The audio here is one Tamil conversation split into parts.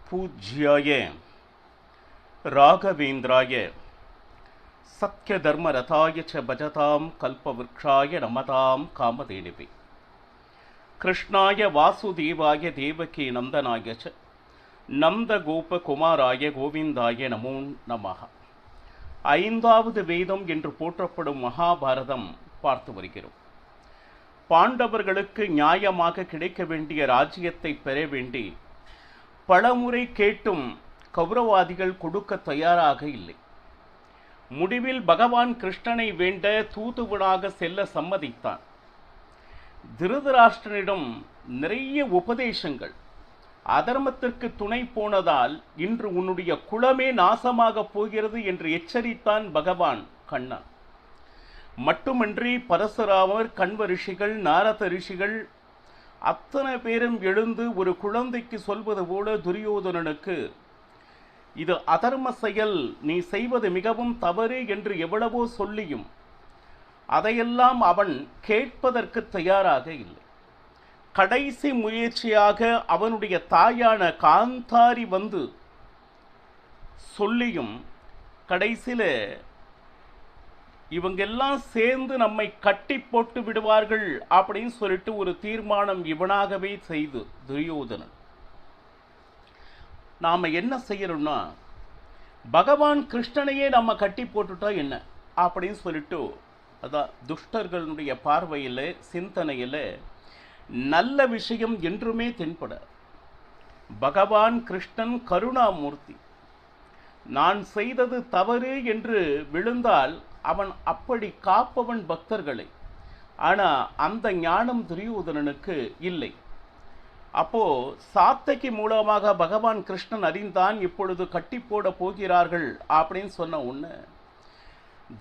பூஜ்யாய ராகவேந்திராய சத்யதர்மரதாய ச பஜதாம் கல்பவ்ருக்ஷாய நமதாம் காமதேனுவே கிருஷ்ணாய வாசுதேவாய தேவகி நந்தனாய ச நந்தகோபகுமாராய கோவிந்தாய நமோ நமஹ. ஐந்தாவது வேதம் என்று போற்றப்படும் மகாபாரதம் பார்த்து வருகிறோம். பாண்டவர்களுக்கு நியாயமாக கிடைக்க வேண்டிய ராஜ்யத்தை பெற வேண்டி பலமுறை கேட்டும் கௌரவாதிகள் கொடுக்க தயாராக இல்லை. முடிவில் பகவான் கிருஷ்ணனை வேண்ட தூதுவனாக செல்ல சம்மதித்தான். திருதராஷ்டிரனிடம் நிறைய உபதேசங்கள், அதர்மத்திற்கு துணை போனதால் இன்று உன்னுடைய குலமே நாசமாக போகிறது என்று எச்சரித்தான் பகவான் கண்ணன். மட்டுமின்றி பரசுராமர், கண்வ ரிஷிகள், நாரத ரிஷிகள் அத்தனை பேரும் எழுந்து ஒரு குழந்தைக்கு சொல்வது போல துரியோதனனுக்கு இது அதர்ம செயல், நீ செய்வது மிகவும் தவறு என்று எவ்வளவோ சொல்லியும் அதையெல்லாம் அவன் கேட்பதற்கு தயாராக இல்லை. கடைசி முயற்சியாக அவனுடைய தாயான காந்தாரி வந்து சொல்லியும் கடைசியில் இவங்கெல்லாம் சேர்ந்து நம்மை கட்டி போட்டு விடுவார்கள் அப்படின்னு சொல்லிட்டு ஒரு தீர்மானம் இவனாகவே செய்து துரியோதனன். நாம என்ன செய்யணும்னா, பகவான் கிருஷ்ணனையே நம்ம கட்டி போட்டுட்டா என்ன அப்படின்னு சொல்லிட்டு, அதான் துஷ்டர்களுடைய பார்வையில் சிந்தனையில் நல்ல விஷயம் என்றுமே தென்பட. பகவான் கிருஷ்ணன் கருணாமூர்த்தி. நான் செய்தது தவறு என்று விழுந்தால் அவன் அப்படி காப்பவன் பக்தர்களை. ஆனால் அந்த ஞானம் துரியோதனனுக்கு இல்லை. அப்போ சாத்தகி மூலமாக பகவான் கிருஷ்ணன் அறிந்தான், இப்பொழுது கட்டி போட போகிறார்கள் அப்படின்னு சொன்ன உடனே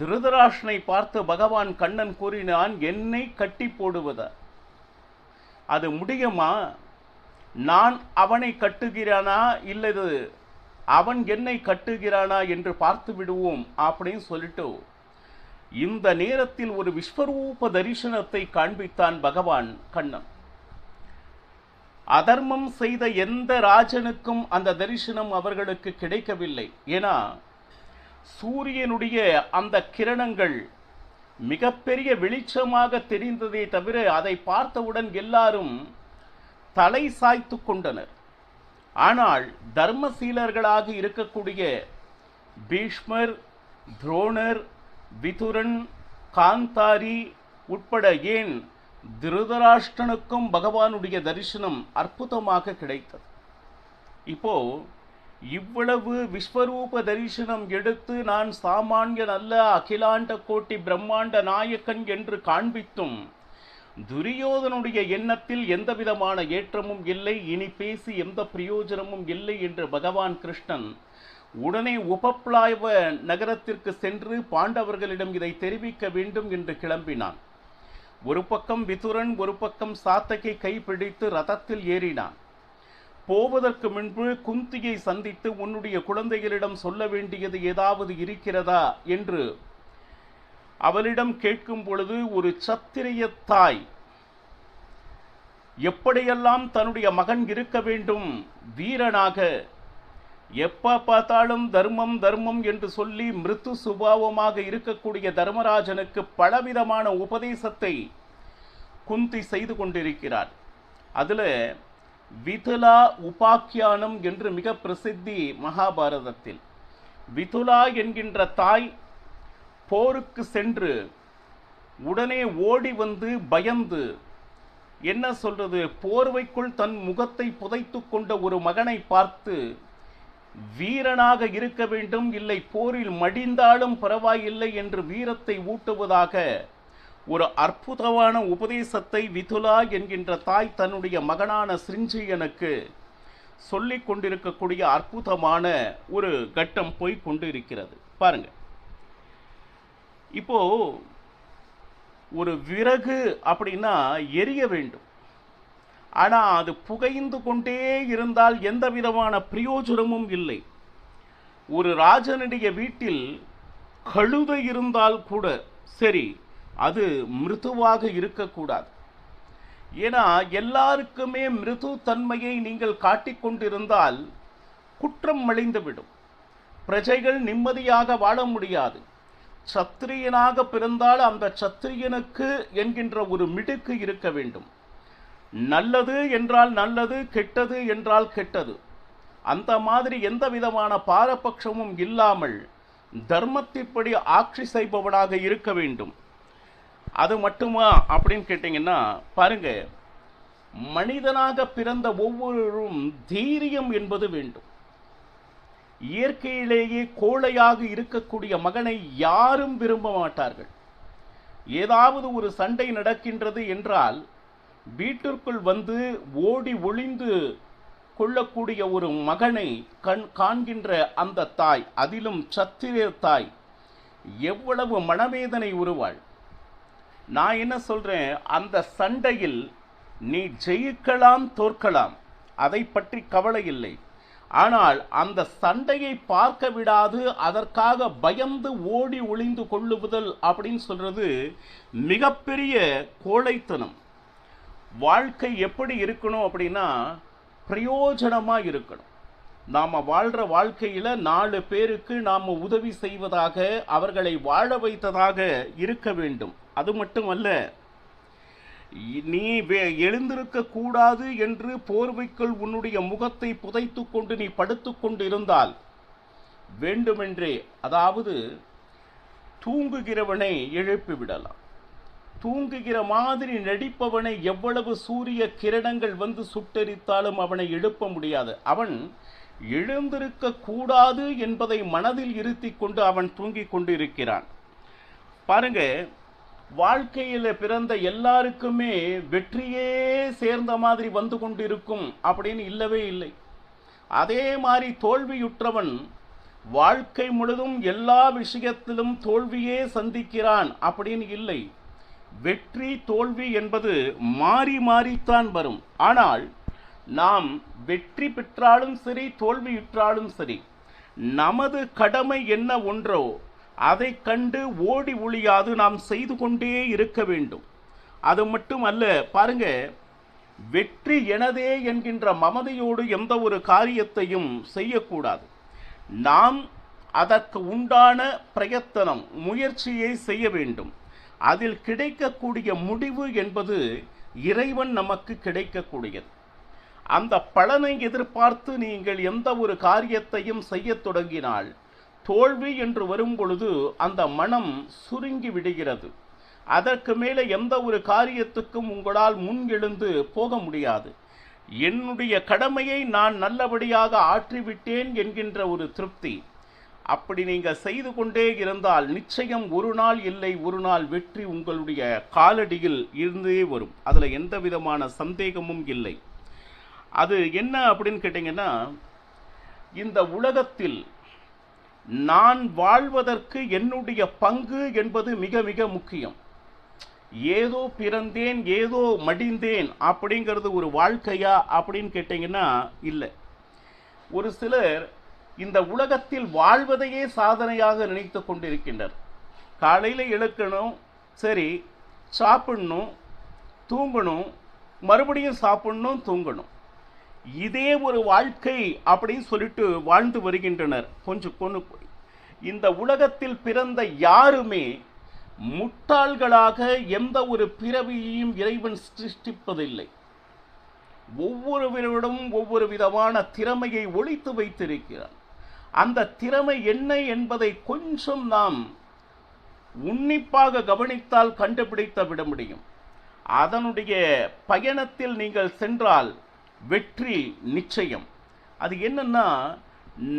திருதராஷ்டிரனை பார்த்து பகவான் கண்ணன் கூறினான், என்னை கட்டி போடுவதா? அது முடியுமா? நான் அவனை கட்டுகிறானா இல்லது அவன் என்னை கட்டுகிறானா என்று பார்த்து விடுவோம் அப்படின்னு சொல்லிட்டு இந்த நேரத்தில் ஒரு விஸ்வரூப தரிசனத்தை காண்பித்தான் பகவான் கண்ணன். அதர்மம் செய்த எந்த ராஜனுக்கும் அந்த தரிசனம் அவர்களுக்கு கிடைக்கவில்லை. ஏன்னா சூரியனுடைய அந்த கிரணங்கள் மிகப்பெரிய வெளிச்சமாக தெரிந்ததே தவிர அதை பார்த்தவுடன் எல்லாரும் தலை சாய்த்து கொண்டனர். ஆனால் தர்மசீலர்களாக இருக்கக்கூடிய பீஷ்மர், துரோணர், விதுரன், காந்தாரி உட்பட ஏன் திருதராஷ்டிரனுக்கும் பகவானுடைய தரிசனம் அற்புதமாக கிடைத்தது. இப்போ இவ்வளவு விஸ்வரூப தரிசனம் எடுத்து நான் சாமானியன் அல்ல, அகிலாண்ட கோட்டி பிரம்மாண்ட நாயக்கன் என்று காண்பித்தும் துரியோதனுடைய எண்ணத்தில் எந்த விதமான ஏற்றமும் இல்லை, இனி பேசி எந்த பிரயோஜனமும் இல்லை என்று பகவான் கிருஷ்ணன் உடனே உபப்ளாவ நகரத்திற்கு சென்று பாண்டவர்களிடம் இதை தெரிவிக்க வேண்டும் என்று கிளம்பினான். ஒரு பக்கம் விதுரன், ஒரு பக்கம் சாத்தகை கைப்பிடித்து ரதத்தில் ஏறினான். போவதற்கு முன்பு குந்தியை சந்தித்து உன்னுடைய குழந்தைகளிடம் சொல்ல வேண்டியது ஏதாவது இருக்கிறதா என்று அவளிடம் கேட்கும் பொழுது, ஒரு சத்திரிய தாய் எப்படியெல்லாம் தன்னுடைய மகன் இருக்க வேண்டும், வீரனாக, எப்ப பார்த்தாலும் தர்மம் தர்மம் என்று சொல்லி மிருத்து சுபாவமாக இருக்கக்கூடிய தர்மராஜனுக்கு பலவிதமான உபதேசத்தை குந்தி செய்து கொண்டிருக்கிறார். அதில் விதுலா உபாக்கியானம் என்று மிக பிரசித்தி மகாபாரதத்தில். விதுலா என்கின்ற தாய் போருக்கு சென்று உடனே ஓடி வந்து பயந்து, என்ன சொல்றது, போர்வைக்குள் தன் முகத்தை புதைத்து கொண்ட ஒரு மகனை பார்த்து வீரனாக இருக்க வேண்டும், இல்லை போரில் மடிந்தாலும் பரவாயில்லை என்று வீரத்தை ஊட்டுவதாக ஒரு அற்புதமான உபதேசத்தை விதுலா என்கின்ற தாய் தன்னுடைய மகனான சிருஞ்சயனுக்கு சொல்லிக் கொண்டிருக்கக்கூடிய அற்புதமான ஒரு கட்டம் போய் கொண்டு இருக்கிறது. பாருங்க, இப்போ ஒரு விறகு அப்படின்னா எரிய வேண்டும். ஆனால் அது புகைந்து கொண்டே இருந்தால் எந்த விதமான பிரயோஜனமும் இல்லை. ஒரு ராஜனுடைய வீட்டில் கழுதை இருந்தால் கூட சரி, அது மிருதுவாக இருக்கக்கூடாது. ஏன்னா எல்லாருக்குமே மிருது தன்மையை நீங்கள் காட்டிக்கொண்டிருந்தால் குற்றம் மலிந்துவிடும். பிரஜைகள் நிம்மதியாக வாழ முடியாது. சத்திரியனாக பிறந்தால் அந்த சத்திரியனுக்கு என்கின்ற ஒரு மிடுக்கு இருக்க வேண்டும். நல்லது என்றால் நல்லது, கெட்டது என்றால் கெட்டது. அந்த மாதிரி எந்த விதமான பாரபட்சமும் இல்லாமல் தர்மத்தின்படி ஆட்சி செய்பவனாக இருக்க வேண்டும். அது மட்டுமா அப்படின்னு கேட்டிங்கன்னா பாருங்க, மனிதனாக பிறந்த ஒவ்வொருவரும் தைரியம் என்பது வேண்டும். இயற்கையிலேயே கோழையாக இருக்கக்கூடிய மகனை யாரும் விரும்ப மாட்டார்கள். ஏதாவது ஒரு சண்டை நடக்கின்றது என்றால் வீட்டிற்குள் வந்து ஓடி ஒளிந்து கொள்ளக்கூடிய ஒரு மகனை காண்கின்ற அந்த தாய், அதிலும் சத்திரிய தாய், எவ்வளவு மனவேதனை உருவாள். நான் என்ன சொல்றேன், அந்த சண்டையில் நீ ஜெயிக்கலாம் தோற்கலாம், அதை பற்றி கவலை இல்லை. ஆனால் அந்த சண்டையை பார்க்க விடாது அதற்காக பயந்து ஓடி ஒளிந்து கொள்ளுதல் அப்படின்னு சொல்றது மிகப்பெரிய கோழைத்தனம். வாழ்க்கை எப்படி இருக்கணும் அப்படின்னா பிரயோஜனமா இருக்கணும். நாம் வாழ்கிற வாழ்க்கையில் 4 பேருக்கு நாம் உதவி செய்வதாக, அவர்களை வாழ வைத்ததாக இருக்க வேண்டும். அது மட்டுமல்ல, நீ எழுந்திருக்க கூடாது என்று போர்வைக்குள் உன்னுடைய முகத்தை புதைத்து கொண்டு நீ படுத்து கொண்டு இருந்தால் வேண்டுமென்றே, அதாவது தூங்குகிறவனை எழுப்பி விடலாம். தூங்குகிற மாதிரி நடிப்பவனை எவ்வளவு சூரிய கிரணங்கள் வந்து சுட்டெரித்தாலும் அவனை எழுப்ப முடியாது. அவன் எழுந்திருக்க கூடாது என்பதை மனதில் இருத்தி கொண்டு அவன் தூங்கிக் கொண்டு இருக்கிறான். பாருங்க, வாழ்க்கையில் பிறந்த எல்லாருக்குமே வெற்றியே சேர்ந்த மாதிரி வந்து கொண்டிருக்கும் அப்படின்னு இல்லவே இல்லை. அதே மாதிரி தோல்வியுற்றவன் வாழ்க்கை முழுதும் எல்லா விஷயத்திலும் தோல்வியே சந்திக்கிறான் அப்படின்னு இல்லை. வெற்றி தோல்வி என்பது மாறி மாறித்தான் வரும். ஆனால் நாம் வெற்றி பெற்றாலும் சரி, தோல்வியுற்றாலும் சரி, நமது கடமை என்ன ஒன்றோ அதை கண்டு ஓடி ஒளியாது நாம் செய்து கொண்டே இருக்க வேண்டும். அது மட்டும் அல்ல, பாருங்க, வெற்றி எனதே என்கின்ற மமதையோடு எந்த ஒரு காரியத்தையும் செய்யக்கூடாது. நாம் அதற்கு உண்டான பிரயத்தனம், முயற்சியை செய்ய வேண்டும். அதில் கிடைக்கக்கூடிய முடிவு என்பது இறைவன் நமக்கு கிடைக்கக்கூடியது. அந்த பலனை எதிர்பார்த்து நீங்கள் எந்த ஒரு காரியத்தையும் செய்ய தொடங்கினால் தோல்வி என்று வரும் பொழுது அந்த மனம் சுருங்கி விடுகிறது. அதற்கு மேலே எந்த ஒரு காரியத்துக்கும் உங்களால் முன் எழுந்து போக முடியாது. என்னுடைய கடமையை நான் நல்லபடியாக ஆற்றிவிட்டேன் என்கின்ற ஒரு திருப்தி. அப்படி நீங்கள் செய்து கொண்டே இருந்தால் நிச்சயம் ஒரு நாள் இல்லை ஒரு நாள் வெற்றி உங்களுடைய காலடியில் இருந்தே வரும். அதில் எந்த விதமான சந்தேகமும் இல்லை. அது என்ன அப்படின்னு கேட்டிங்கன்னா, இந்த உலகத்தில் நான் வாழ்வதற்கு என்னுடைய பங்கு என்பது மிக மிக முக்கியம். ஏதோ பிறந்தேன் ஏதோ மடிந்தேன் அப்படிங்கிறது ஒரு வாழ்க்கையா அப்படின்னு கேட்டிங்கன்னா இல்லை. ஒரு சிலர் இந்த உலகத்தில் வாழ்வதையே சாதனையாக நினைத்து கொண்டிருக்கின்றனர். காலையில் எழுக்கணும், சரி சாப்பிடணும், தூங்கணும், மறுபடியும் சாப்பிடணும், தூங்கணும், இதே ஒரு வாழ்க்கை அப்படின்னு சொல்லிட்டு வாழ்ந்து வருகின்றனர். கொஞ்சம் இந்த உலகத்தில் பிறந்த யாருமே முட்டாள்களாக எந்த ஒரு பிறவியையும் இறைவன் சிருஷ்டிப்பதில்லை. ஒவ்வொருவரிடம் ஒவ்வொரு விதமான திறமையை ஒளித்து வைத்திருக்கிறார். அந்த திறமை என்ன என்பதை கொஞ்சம் நாம் உன்னிப்பாக கவனித்தால் கண்டுபிடித்து விட முடியும். அதனுடைய பயணத்தில் நீங்கள் சென்றால் வெற்றி நிச்சயம். அது என்னன்னா,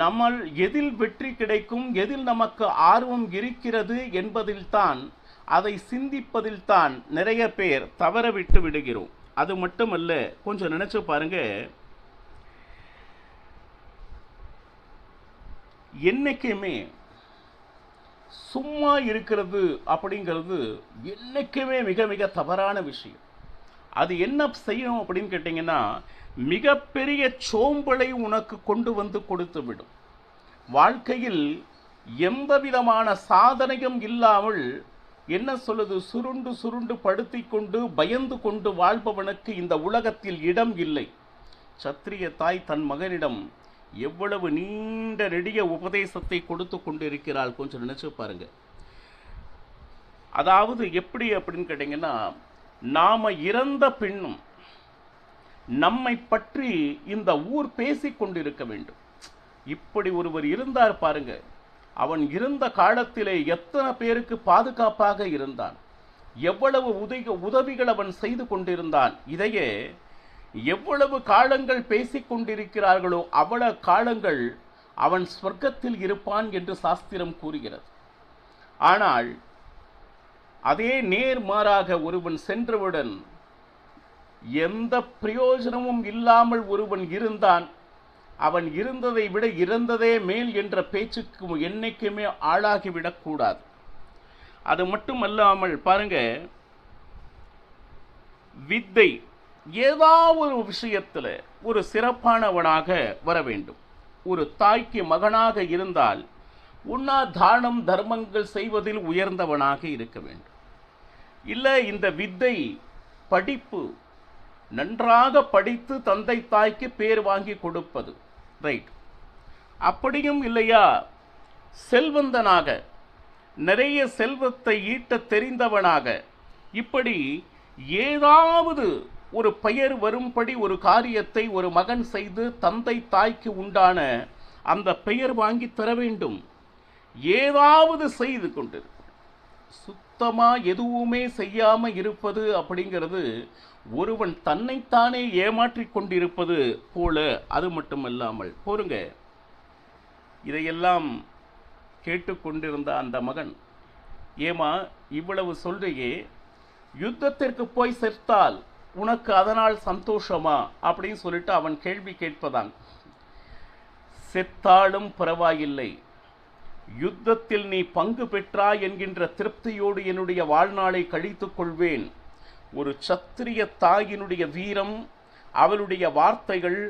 நம்ம எதில் வெற்றி கிடைக்கும், எதில் நமக்கு ஆர்வம் இருக்கிறது என்பதில்தான், அதை சிந்திப்பதில்தான் நிறைய பேர் தவறவிட்டு விடுகிறோம். அது மட்டுமல்ல, கொஞ்சம் நினைச்சு பாருங்க, என்னைக்குமே சும்மா இருக்கிறது அப்படிங்கிறது என்னைக்குமே மிக மிக தவறான விஷயம். அது என்ன செய்யும் அப்படின்னு கேட்டிங்கன்னா, மிகப்பெரிய சோம்பலை உனக்கு கொண்டு வந்து கொடுத்து விடும். வாழ்க்கையில் எந்த விதமான சாதனையும் இல்லாமல் என்ன சொல்லுது, சுருண்டு சுருண்டு படுத்தி கொண்டு பயந்து கொண்டு வாழ்பவனுக்கு இந்த உலகத்தில் இடம் இல்லை. சத்திரிய தாய் தன் மகனிடம் எவ்வளவு நீண்ட நெடிய உபதேசத்தை கொடுத்து கொண்டிருக்கிறாள், கொஞ்சம் நினைச்சு பாருங்க. அதாவது எப்படி அப்படின்னு கேட்டீங்கன்னா, நாம இறந்த பின்னும் நம்மை பற்றி இந்த ஊர் பேசிக் கொண்டிருக்க வேண்டும். இப்படி ஒருவர் இருந்தார் பாருங்க. அவன் இருந்த காலத்திலே எத்தனை பேருக்கு பாதுகாப்பாக இருந்தான், எவ்வளவு உதவிகள் அவன் செய்து கொண்டிருந்தான். இதையே எவ்வளவு காலங்கள் பேசிக் கொண்டிருக்கிறார்களோ அவ்வளவு காலங்கள் அவன் சொர்க்கத்தில் இருப்பான் என்று சாஸ்திரம் கூறுகிறது. ஆனால் அதே நேர்மாறாக ஒருவன் சென்றவுடன் எந்த பிரயோஜனமும் இல்லாமல் ஒருவன் இருந்தான், அவன் இருந்ததை விட இறந்ததே மேல் என்ற பேச்சுக்கு என்னைக்குமே ஆளாகிவிடக்கூடாது. அது மட்டுமல்லாமல் பாருங்க, வித்தை ஏதாவது ஒரு விஷயத்தில் ஒரு சிறப்பானவனாக வர வேண்டும். ஒரு தாய்க்கு மகனாக இருந்தால் உண்ணா தானம் தர்மங்கள் செய்வதில் உயர்ந்தவனாக இருக்க வேண்டும். இல்லை, இந்த வித்தை படிப்பு நன்றாக படித்து தந்தை தாய்க்கு பேர் வாங்கி கொடுப்பது, ரைட். அப்படியும் இல்லையா, செல்வந்தனாக நிறைய செல்வத்தை ஈட்ட தெரிந்தவனாக, இப்படி ஏதாவது ஒரு பெயர் வரும்படி ஒரு காரியத்தை ஒரு மகன் செய்து தந்தை தாய்க்கு உண்டான அந்த பெயர் வாங்கி தர வேண்டும். ஏதாவது செய்து கொண்டு சுத்தமா எதுவுமே செய்யாம இருப்பது அப்படிங்கிறது ஒருவன் தன்னைத்தானே ஏமாற்றிக் கொண்டிருப்பது போல. அது மட்டுமல்லாமல் போருங்க, இதையெல்லாம் கேட்டுக்கொண்டிருந்த அந்த மகன், ஏமா இவ்வளவு சொல்றியே, யுத்தத்திற்கு போய் செத்தால் உனக்கு அதனால் சந்தோஷமா அப்படின்னு சொல்லிட்டு அவன் கேள்வி கேட்பதான். செத்தாலும் பரவாயில்லை, யுத்தத்தில் நீ பங்கு பெற்றாய் என்கின்ற திருப்தியோடு என்னுடைய வாழ்நாளை கழித்துக் கொள்வேன். ஒரு சத்திரிய தாயினுடைய வீரம், அவருடைய வார்த்தைகள்,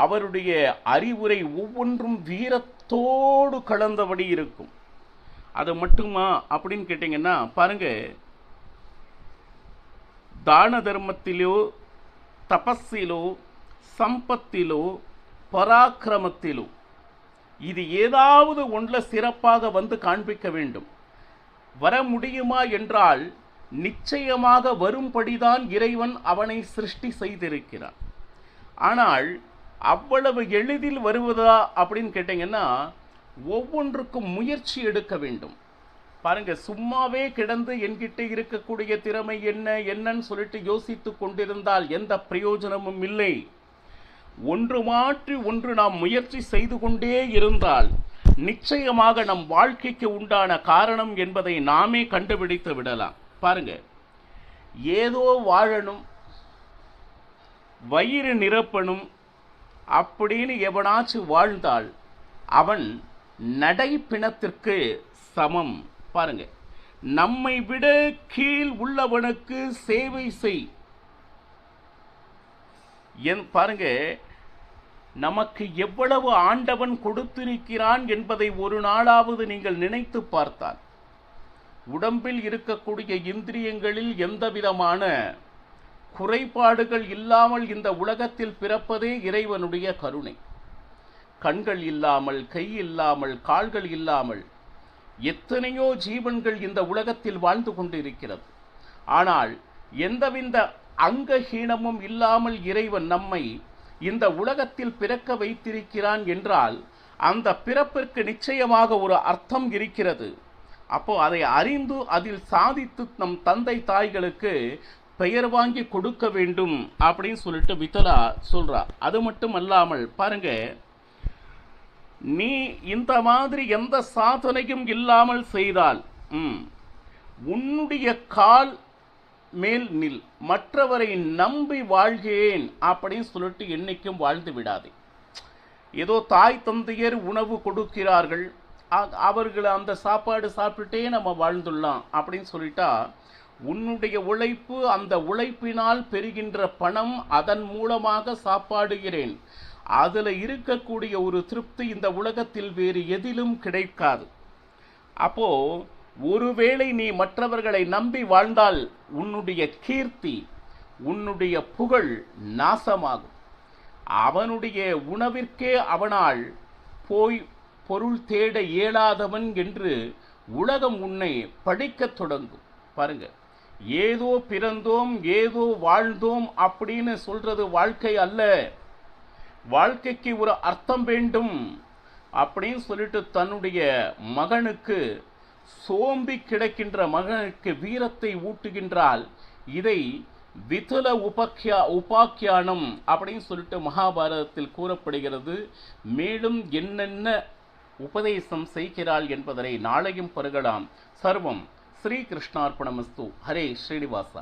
அவருடைய அறிவுரை ஒவ்வொன்றும் வீரத்தோடு கலந்தபடி இருக்கும். அது மட்டுமா அப்படின்னு கேட்டீங்கன்னா பாருங்க, தான தர்மத்திலோ தபஸிலோ சம்பத்திலோ பராக்கிரமத்திலோ இது ஏதாவது ஒன்றில் சிறப்பாக வந்து காண்பிக்க வேண்டும். வர முடியுமா என்றால் நிச்சயமாக வரும்படிதான் இறைவன் அவனை சிருஷ்டி செய்திருக்கிறான். ஆனால் அவ்வளவு எளிதில் வருவதா அப்படின்னு கேட்டீங்கன்னா ஒவ்வொன்றுக்கும் முயற்சி எடுக்க வேண்டும். பாருங்க, சும்மாவே கிடந்து என்கிட்ட இருக்கக்கூடிய திறமை என்னன்னு சொல்லிட்டு யோசித்து கொண்டிருந்தால் எந்த பிரயோஜனமும் இல்லை. ஒன்று மாற்றி ஒன்று நாம் முயற்சி செய்து கொண்டே இருந்தால் நிச்சயமாக நம் வாழ்க்கைக்கு உண்டான காரணம் என்பதை நாமே கண்டுபிடித்து விடலாம். பாருங்க, ஏதோ வாழணும், வயிறு நிரப்பணும் அப்படின்னு எவனாச்சும் வாழ்ந்தால் அவன் நடைப்பிணத்திற்கு சமம். பாருங்க, நம்மை விட கீழ் உள்ளவனுக்கு சேவை செய். பாருங்க, நமக்கு எவ்வளவு ஆண்டவன் கொடுத்திருக்கிறான் என்பதை ஒரு நாளாவது நீங்கள் நினைத்து பார்த்தால் உடம்பில் இருக்கக்கூடிய இந்திரியங்களில் எந்தவிதமான குறைபாடுகள் இல்லாமல் இந்த உலகத்தில் பிறப்பதே இறைவனுடைய கருணை. கண்கள் இல்லாமல், கை இல்லாமல், கால்கள் இல்லாமல் எத்தனையோ ஜீவன்கள் இந்த உலகத்தில் வாழ்ந்து கொண்டிருக்கிறது. ஆனால் எந்தவித அங்கஹீனமும் இல்லாமல் இறைவன் நம்மை இந்த உலகத்தில் பிறக்க வைத்திருக்கிறான் என்றால் அந்த பிறப்பிற்கு நிச்சயமாக ஒரு அர்த்தம் இருக்கிறது. அப்போ அதை அறிந்து அதில் சாதித்து நம் தந்தை தாய்களுக்கு பெயர் வாங்கி கொடுக்க வேண்டும் அப்படின்னு சொல்லிட்டு வித்தலா சொல்றா. அது மட்டும் அல்லாமல் பாருங்க, நீ இந்த மாதிரி எந்த சாதனையும் இல்லாமல் செய்தால் உன்னுடைய கால் மேல் நில், மற்றவரை நம்பி வாழ்கிறேன் அப்படின்னு சொல்லிட்டு என்னைக்கும் வாழ்ந்து விடாதே. ஏதோ தாய் தந்தையர் உணவு கொடுக்கிறார்கள், அவர்கள் அந்த சாப்பாடு சாப்பிட்டே நம்ம வாழ்ந்துடலாம் அப்படின்னு சொல்லிட்டா உன்னுடைய உழைப்பு, அந்த உழைப்பினால் பெறுகின்ற பணம், அதன் மூலமாக சாப்பாடுகிறேன், அதில் இருக்கக்கூடிய ஒரு திருப்தி இந்த உலகத்தில் வேறு எதிலும் கிடைக்காது. அப்போ ஒருவேளை நீ மற்றவர்களை நம்பி வாழ்ந்தால் உன்னுடைய கீர்த்தி, உன்னுடைய புகழ் நாசமாகும். அவனுடைய உணவிற்கே அவனால் போய் பொருள் தேட இயலாதவன் என்று உலகம் உன்னை படிக்கத் தொடங்கும். பாருங்க, ஏதோ பிறந்தோம் ஏதோ வாழ்ந்தோம் அப்படின்னு சொல்றது வாழ்க்கை அல்ல. வாழ்க்கைக்கு ஒரு அர்த்தம் வேண்டும் அப்படின்னு சொல்லிட்டு தன்னுடைய மகனுக்கு, சோம்பி கிடக்கின்ற மகனுக்கு வீரத்தை ஊட்டுகின்றால். இதை விதுல உபாக்கியானம் அப்படின்னு சொல்லிட்டு மகாபாரதத்தில் கூறப்படுகிறது. மேலும் என்னென்ன உபதேசம் செய்கிறாள் என்பதனை நாளையும் பருகலாம். சர்வம் ஸ்ரீ கிருஷ்ணார்ப்பணமஸ்து. ஹரே ஸ்ரீனிவாசா.